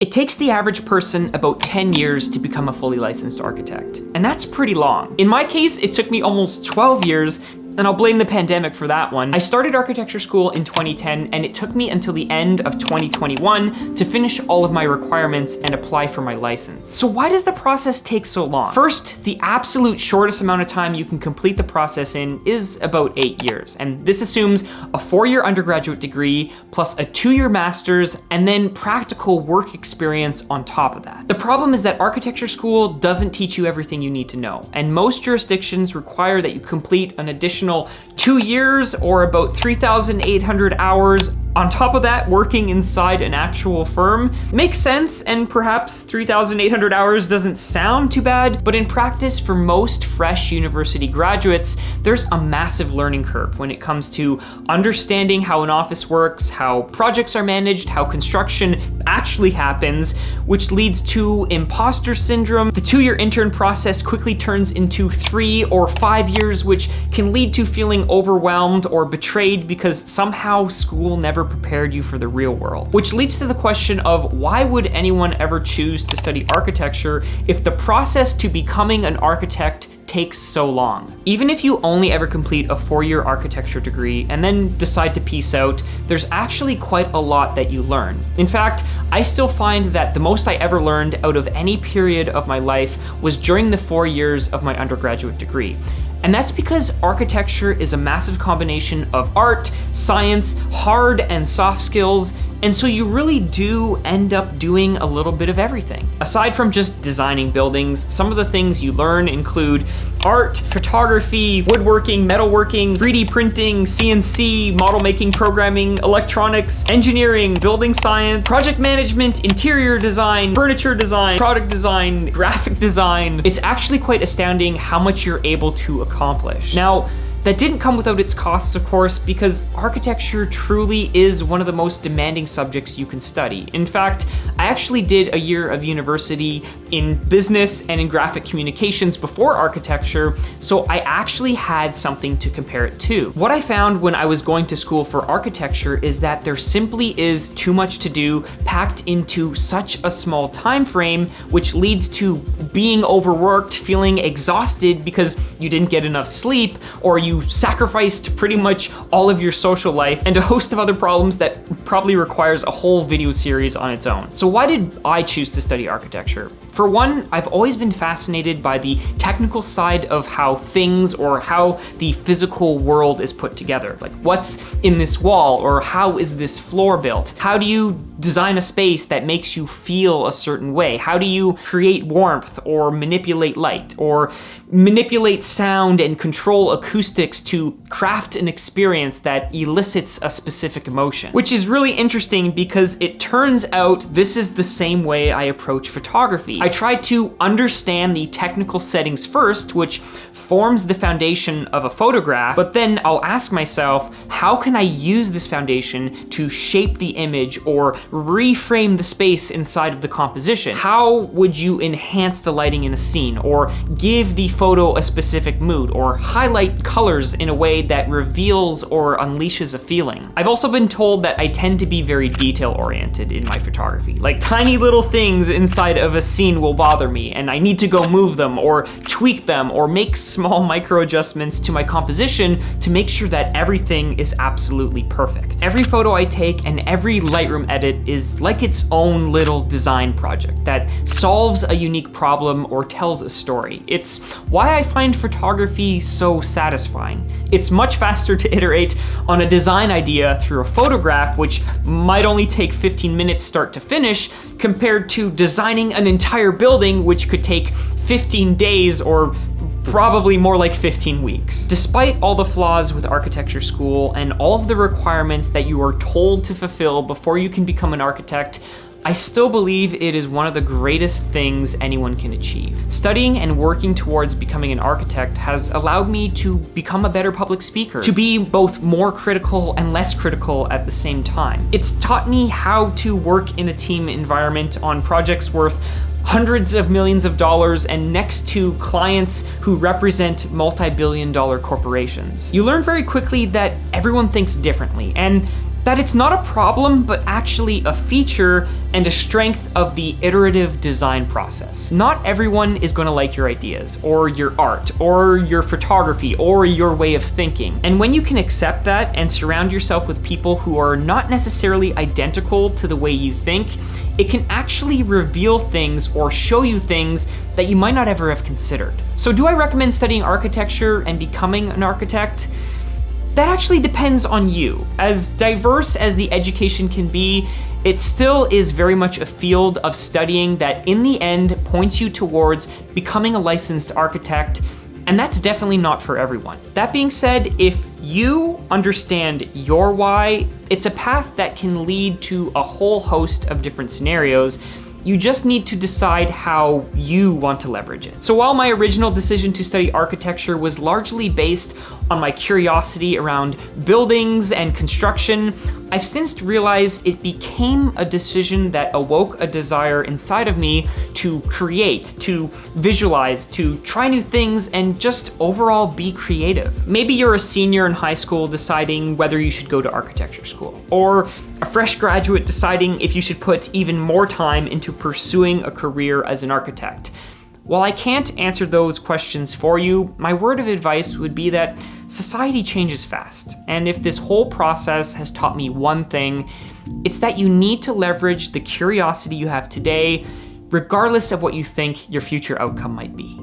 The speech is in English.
It takes the average person about 10 years to become a fully licensed architect, and that's pretty long. In my case, it took me almost 12 years, and I'll blame the pandemic for that one. I started architecture school in 2010, and it took me until the end of 2021 to finish all of my requirements and apply for my license. So why does the process take so long? First, the absolute shortest amount of time you can complete the process in is about 8 years, and this assumes a 4-year undergraduate degree plus a 2-year master's and then practical work experience on top of that. The problem is that architecture school doesn't teach you everything you need to know, and most jurisdictions require that you complete an additional 2 years or about 3,800 hours. On top of that, working inside an actual firm makes sense, and perhaps 3,800 hours doesn't sound too bad, but in practice, for most fresh university graduates, there's a massive learning curve when it comes to understanding how an office works, how projects are managed, how construction actually happens, which leads to imposter syndrome. The 2-year intern process quickly turns into 3 or 5 years, which can lead to feeling overwhelmed or betrayed because somehow school never prepared you for the real world. Which leads to the question of why would anyone ever choose to study architecture if the process to becoming an architect takes so long? Even if you only ever complete a 4-year architecture degree and then decide to peace out, there's actually quite a lot that you learn. In fact, I still find that the most I ever learned out of any period of my life was during the 4 years of my undergraduate degree. And that's because architecture is a massive combination of art, science, hard and soft skills, and so you really do end up doing a little bit of everything. Aside from just designing buildings, some of the things you learn include art, photography, woodworking, metalworking, 3D printing, CNC, model making, programming, electronics, engineering, building science, project management, interior design, furniture design, product design, graphic design. It's actually quite astounding how much you're able to accomplish. Now, that didn't come without its costs, of course, because architecture truly is one of the most demanding subjects you can study. In fact, I actually did a year of university in business and in graphic communications before architecture, so I actually had something to compare it to. What I found when I was going to school for architecture is that there simply is too much to do packed into such a small time frame, which leads to being overworked, feeling exhausted because you didn't get enough sleep, or you sacrificed pretty much all of your social life, and a host of other problems that probably requires a whole video series on its own. So why did I choose to study architecture? For one, I've always been fascinated by the technical side of how things or how the physical world is put together. Like, what's in this wall, or how is this floor built? How do you design a space that makes you feel a certain way? How do you create warmth or manipulate light or manipulate sound and control acoustics to craft an experience that elicits a specific emotion? Which is really interesting because it turns out this is the same way I approach photography. I try to understand the technical settings first, which forms the foundation of a photograph, but then I'll ask myself, how can I use this foundation to shape the image or reframe the space inside of the composition? How would you enhance the lighting in a scene, or give the photo a specific mood, or highlight colors in a way that reveals or unleashes a feeling? I've also been told that I tend to be very detail-oriented in my photography. Like, tiny little things inside of a scene will bother me, and I need to go move them, or tweak them, or make small micro adjustments to my composition to make sure that everything is absolutely perfect. Every photo I take and every Lightroom edit is like its own little design project that solves a unique problem or tells a story. It's why I find photography so satisfying. It's much faster to iterate on a design idea through a photograph, which might only take 15 minutes start to finish, compared to designing an entire building, which could take 15 days or probably more like 15 weeks. Despite all the flaws with architecture school and all of the requirements that you are told to fulfill before you can become an architect, I still believe it is one of the greatest things anyone can achieve. Studying and working towards becoming an architect has allowed me to become a better public speaker, to be both more critical and less critical at the same time. It's taught me how to work in a team environment on projects worth hundreds of millions of dollars and next to clients who represent multi-billion-dollar corporations. You learn very quickly that everyone thinks differently, and that it's not a problem, but actually a feature and a strength of the iterative design process. Not everyone is going to like your ideas, or your art, or your photography, or your way of thinking. And when you can accept that and surround yourself with people who are not necessarily identical to the way you think, it can actually reveal things or show you things that you might not ever have considered. So do I recommend studying architecture and becoming an architect? That actually depends on you. As diverse as the education can be, it still is very much a field of studying that in the end points you towards becoming a licensed architect, and that's definitely not for everyone. That being said, if you understand your why, it's a path that can lead to a whole host of different scenarios. You just need to decide how you want to leverage it. So while my original decision to study architecture was largely based on my curiosity around buildings and construction, I've since realized it became a decision that awoke a desire inside of me to create, to visualize, to try new things, and just overall be creative. Maybe you're a senior in high school deciding whether you should go to architecture school, or a fresh graduate deciding if you should put even more time into pursuing a career as an architect. While I can't answer those questions for you, my word of advice would be that society changes fast. And if this whole process has taught me one thing, it's that you need to leverage the curiosity you have today, regardless of what you think your future outcome might be.